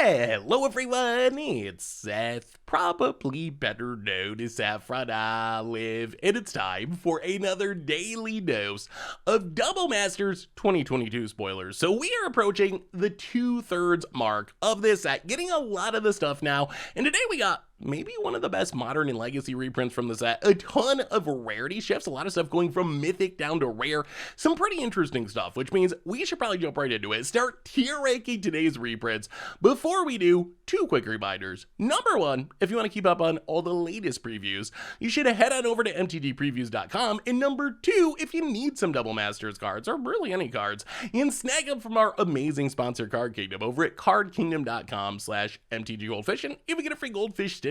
Hello everyone, it's Seth, probably better known as Saffron Olive, and it's time for another daily dose of Double Masters 2022 spoilers. So we are approaching the 2/3 mark of this set, getting a lot of the stuff now, and today we got maybe one of the best modern and legacy reprints from the set, a ton of rarity shifts, a lot of stuff going from mythic down to rare, some pretty interesting stuff, which means we should probably jump right into it. Start tier ranking today's reprints. Before we do, two quick reminders. Number one, if you want to keep up on all the latest previews, you should head on over to mtgpreviews.com, and number two, if you need some Double Masters cards, or really any cards, you can snag them from our amazing sponsor Card Kingdom over at cardkingdom.com/MTGGoldfish, and even get a free goldfish sticker.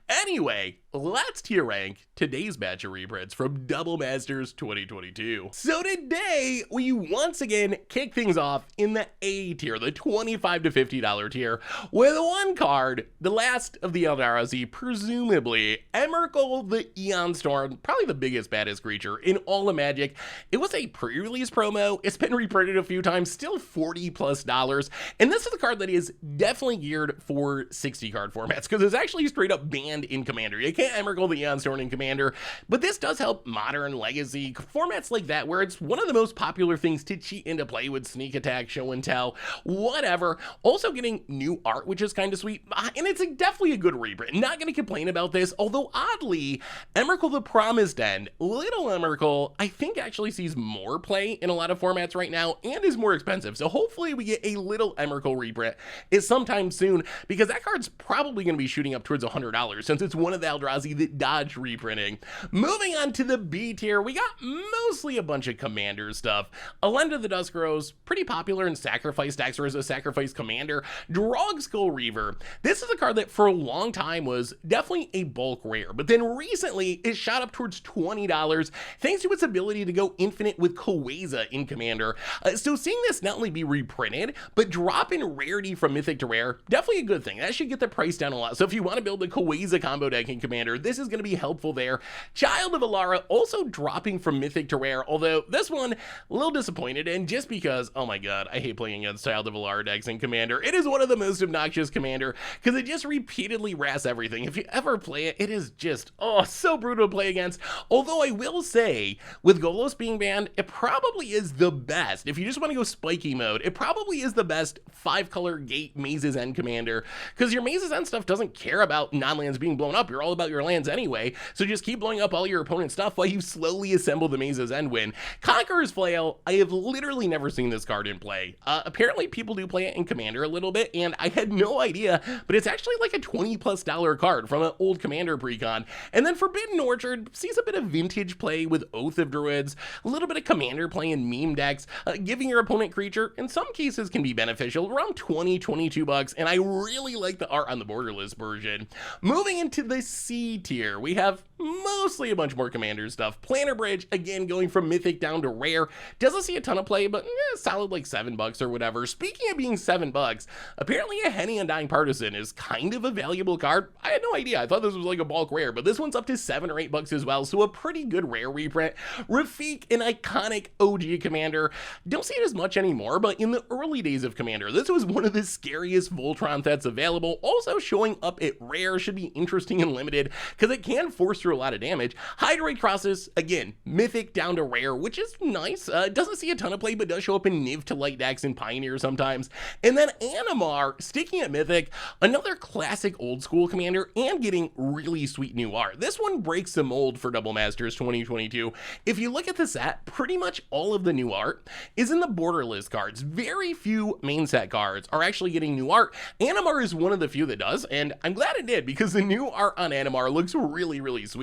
Anyway, let's tier rank today's batch of reprints from Double Masters 2022. So today, we once again kick things off in the A tier, the $25 to $50 tier, with one card, the last of the Eldrazi, presumably Emrakul the Eon Storm, probably the biggest, baddest creature in all of Magic. It was a pre-release promo, it's been reprinted a few times, still $40+, and this is a card that is definitely geared for 60 card formats, because it's actually straight up banned in Commander. You can't Emrakul the Eon Storm in Commander, but this does help modern legacy formats like that, where it's one of the most popular things to cheat into play with sneak attack, show and tell, whatever. Also getting new art, which is kind of sweet, and it's definitely a good reprint. Not going to complain about this, although oddly, Emrakul the Promised End, little Emrakul, I think actually sees more play in a lot of formats right now, and is more expensive, so hopefully we get a little Emrakul reprint sometime soon, because that card's probably going to be shooting up towards $100, since it's one of the Eldrazi that dodge reprinting. Moving on to the B tier, we got mostly a bunch of Commander stuff. Alenda the Dusk Rose, pretty popular in Sacrifice decks or as a Sacrifice Commander. Drogskull Reaver, this is a card that for a long time was definitely a bulk rare, but then recently it shot up towards $20 thanks to its ability to go infinite with Kaweza in Commander. So seeing this not only be reprinted, but drop in rarity from Mythic to Rare, definitely a good thing. That should get the price down a lot. So if you want to build a Kaweza combo deck in Commander, this is going to be helpful there. Child of Alara also dropping from Mythic to Rare, although this one a little disappointed in, just because, oh my god, I hate playing against Child of Alara decks in Commander. It is one of the most obnoxious Commander, because it just repeatedly wraps everything. If you ever play it, it is just, oh, so brutal to play against. Although I will say, with Golos being banned, it probably is the best. If you just want to go spiky mode, it probably is the best 5-color gate Maze's End Commander, because your Maze's End stuff doesn't care about non-lands being blown up. You're all about your lands anyway, so just keep blowing up all your opponent's stuff while you slowly assemble the Maze's End win. Conqueror's Flail, I have literally never seen this card in play. Apparently people do play it in Commander a little bit, and I had no idea, but it's actually like a $20+ card from an old Commander precon. And then Forbidden Orchard sees a bit of vintage play with Oath of Druids, a little bit of Commander play in meme decks, giving your opponent creature, in some cases can be beneficial, around $20-22, and I really like the art on the borderless version. Moving into the C tier, we have mostly a bunch more Commander stuff. Planner Bridge, again, going from Mythic down to Rare. Doesn't see a ton of play, but solid like $7 or whatever. Speaking of being $7, apparently a Henny Undying Partisan is kind of a valuable card. I had no idea. I thought this was like a bulk rare, but this one's up to $7 or $8 as well, so a pretty good rare reprint. Rafiq, an iconic OG Commander. Don't see it as much anymore, but in the early days of Commander, this was one of the scariest Voltron threats available. Also showing up at Rare should be interesting and limited, because it can force through a lot of damage. Hydroid Crosses, again, Mythic down to Rare, which is nice. Doesn't see a ton of play, but does show up in Niv to Light decks and Pioneer sometimes. And then Animar, sticking at Mythic, another classic old school Commander, and getting really sweet new art. This one breaks the mold for Double Masters 2022. If you look at the set, pretty much all of the new art is in the borderless cards. Very few main set cards are actually getting new art. Animar is one of the few that does, and I'm glad it did, because the new art on Animar looks really, really sweet.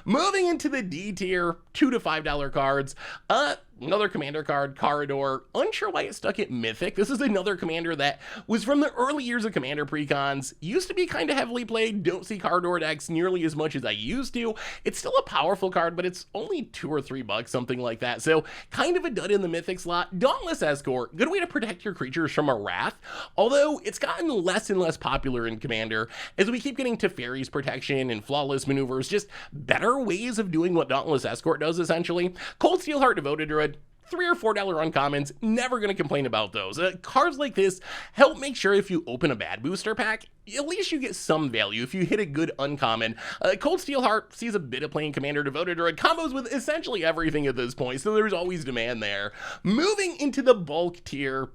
Moving into the D tier, $2 to $5 cards. Another Commander card, Corridor. Unsure why it stuck at Mythic. This is another Commander that was from the early years of Commander precons. Used to be kind of heavily played. Don't see Corridor decks nearly as much as I used to. It's still a powerful card, but it's only $2 or $3, something like that. So kind of a dud in the Mythic slot. Dauntless Escort, good way to protect your creatures from a wrath. Although it's gotten less and less popular in Commander as we keep getting Teferi's protection and flawless maneuvers, just better ways of doing what Dauntless Escort does essentially. Cold Steelheart Devoted Druid, $3 or $4 uncommons, never gonna complain about those. Cards like this help make sure if you open a bad booster pack, at least you get some value if you hit a good uncommon. Cold Steelheart sees a bit of playing Commander Devoted or combos with essentially everything at this point, so there's always demand there. Moving into the bulk tier,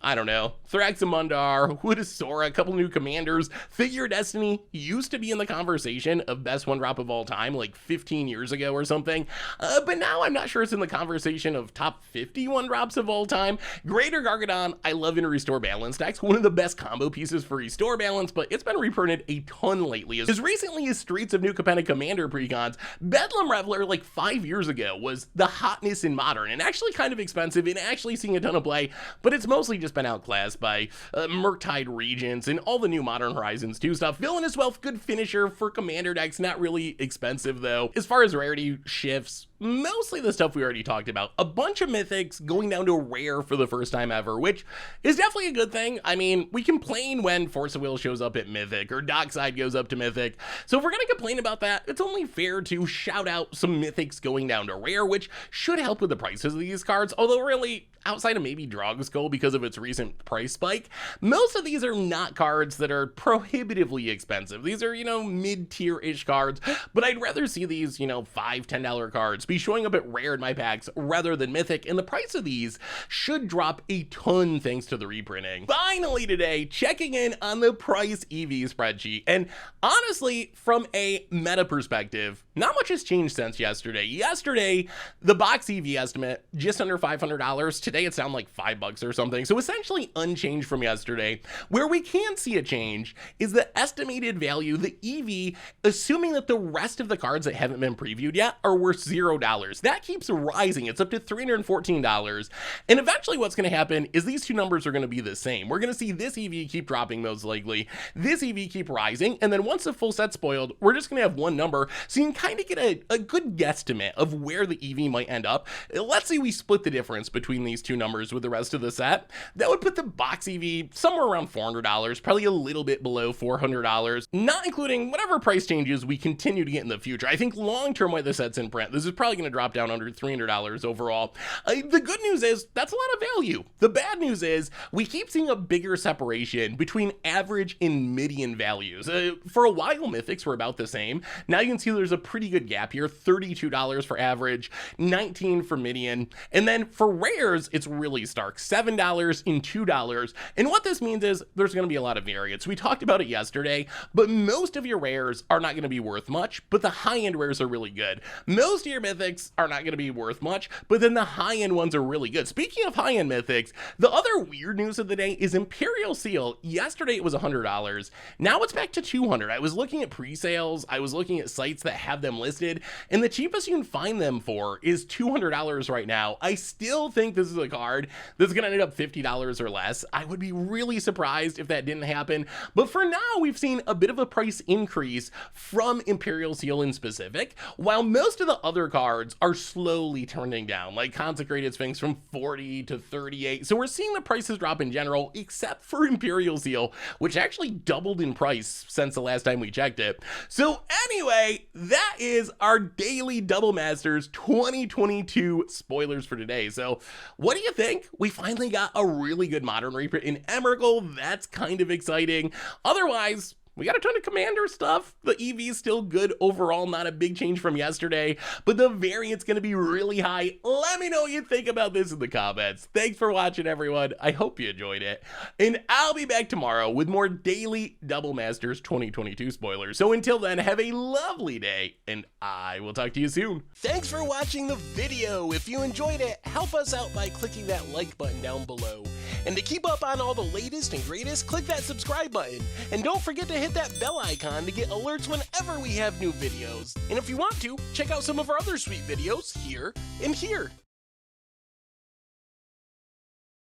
I don't know. Thraxamundar, Woodasora, a couple new commanders. Figure Destiny used to be in the conversation of best one drop of all time like 15 years ago or something. But now I'm not sure it's in the conversation of top 50 one drops of all time. Greater Gargadon, I love in Restore Balance decks. One of the best combo pieces for Restore Balance, but it's been reprinted a ton lately. As recently as Streets of New Capenna Commander precons, Bedlam Reveler like 5 years ago was the hotness in Modern and actually kind of expensive and actually seeing a ton of play, but it's mostly just been outclassed by Murktide Regents and all the new Modern Horizons 2 stuff. Villainous Wealth, good finisher for Commander decks, not really expensive though. As far as rarity shifts, mostly the stuff we already talked about. A bunch of Mythics going down to rare for the first time ever, which is definitely a good thing. I mean, we complain when Force of Will shows up at Mythic or Dockside goes up to Mythic. So if we're gonna complain about that, it's only fair to shout out some Mythics going down to rare, which should help with the prices of these cards. Although really, outside of maybe Drogoskull because of its recent price spike, most of these are not cards that are prohibitively expensive. These are, you know, mid-tier-ish cards, but I'd rather see these, you know, $5, $10 cards be showing up at rare in my packs rather than Mythic, and the price of these should drop a ton thanks to the reprinting. Finally today, checking in on the price EV spreadsheet, and honestly, from a meta perspective, not much has changed since yesterday. Yesterday, the box EV estimate, just under $500. Today it's down like $5 or something, so essentially unchanged from yesterday. Where we can see a change is the estimated value, the EV, assuming that the rest of the cards that haven't been previewed yet are worth $0. That keeps rising. It's up to $314, and eventually what's going to happen is these two numbers are going to be the same. We're going to see this EV keep dropping most likely, this EV keep rising, and then once the full set's spoiled, we're just going to have one number, so you can kind of get a good guesstimate of where the EV might end up. Let's say we split the difference between these two numbers with the rest of the set. That would put the box EV somewhere around $400, probably a little bit below $400, not including whatever price changes we continue to get in the future. I think long-term while the set's in print, this is probably going to drop down under $300 overall. The good news is that's a lot of value. The bad news is we keep seeing a bigger separation between average and median values. For a while, Mythics were about the same. Now you can see there's a pretty good gap here, $32 for average, $19 for median, and then for rares, it's really stark, $7 and $2. And what this means is there's going to be a lot of variance. We talked about it yesterday, but most of your rares are not going to be worth much, but the high-end rares are really good. Most of your Mythics are not going to be worth much, but then the high-end ones are really good. Speaking of high-end Mythics, the other weird news of the day is Imperial Seal. Yesterday it was $100. Now it's back to $200. I was looking at pre-sales, I was looking at sites that have them listed, and the cheapest you can find them for is $200 right now. I still think this is a card that's going to end up $50 or less. I would be really surprised if that didn't happen, but for now we've seen a bit of a price increase from Imperial Seal in specific, while most of the other cards are slowly turning down, like Consecrated Sphinx from 40 to 38. So we're seeing the prices drop in general, except for Imperial Seal, which actually doubled in price since the last time we checked it. So anyway, that is our daily Double Masters 2022 spoilers for today. So what do you think? We finally got a really good Modern reprint in Emrakul. That's kind of exciting. Otherwise, we got a ton of Commander stuff. The EV is still good overall, not a big change from yesterday, but the variant's going to be really high. Let me know what you think about this in the comments. Thanks for watching, everyone. I hope you enjoyed it, and I'll be back tomorrow with more daily Double Masters 2022 spoilers. So until then, have a lovely day, and I will talk to you soon. Thanks for watching the video. If you enjoyed it, help us out by clicking that like button down below. And to keep up on all the latest and greatest, click that subscribe button. And don't forget to hit that bell icon to get alerts whenever we have new videos. And if you want to, check out some of our other sweet videos here and here.